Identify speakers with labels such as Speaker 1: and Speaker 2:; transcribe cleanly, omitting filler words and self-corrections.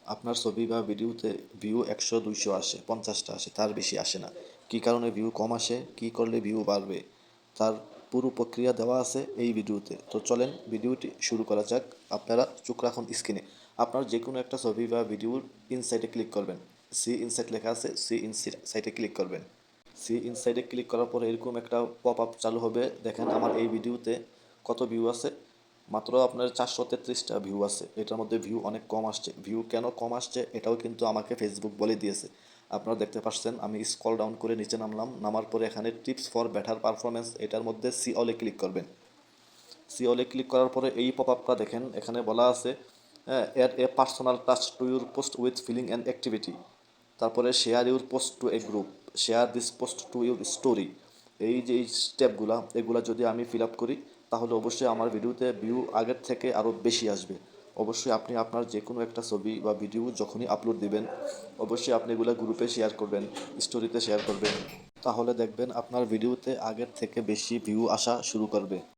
Speaker 1: আপনার ছবি বা ভিডিওতে ভিউ 100 200 আসে, 50টা আসে, তার বেশি আসে না। কী কারণে ভিউ কম আসে, কী করলে ভিউ বাড়বে, তার পুরো প্রক্রিয়া দেওয়া আছে এই ভিডিওতে। তো চলেন ভিডিওটি শুরু করা যাক। আপনারা চোখ রাখুন স্ক্রিনে। আপনার যে কোনো একটা ছবি বা ভিডিওর ইনসাইটে ক্লিক করবেন। সি ইনসাইট লেখা আছে, সি ইনসাইটে ক্লিক করবেন। সি ইনসাইডে ক্লিক করার পরে এরকম একটা পপ আপ চালু হবে। দেখেন আমার এই ভিডিওতে কত ভিউ আছে, মাত্র আপনার 433টা ভিউ আছে। এটার মধ্যে ভিউ অনেক কম আসছে। ভিউ কেন কম আসছে এটাও কিন্তু আমাকে ফেসবুক বলে দিয়েছে। আপনারা দেখতে পাচ্ছেন, আমি স্ক্রল ডাউন করে নিচে নামলাম, নামার পরে এখানে টিপস ফর বেটার পারফরমেন্স, এটার মধ্যে সি অলে ক্লিক করবেন। সি অলে ক্লিক করার পরে এই পপ আপটা দেখেন, এখানে বলা আছে add a personal touch to your post with feeling and activity. তারপরে share your post to a group, share this post to your story. এই যে এই স্টেপগুলা, এগুলা যদি আমি ফিল আপ করি তাহলে অবশ্যই আমার ভিডিওতে ভিউ আগের থেকে আরও বেশি আসবে। অবশ্যই আপনি আপনার যে কোনো একটা ছবি বা ভিডিও যখনই আপলোড দিবেন, অবশ্যই আপনি এগুলো গ্রুপে শেয়ার করবেন, স্টোরিতে শেয়ার করবেন। তাহলে দেখবেন আপনার ভিডিওতে আগের থেকে বেশি ভিউ আসা শুরু করবে।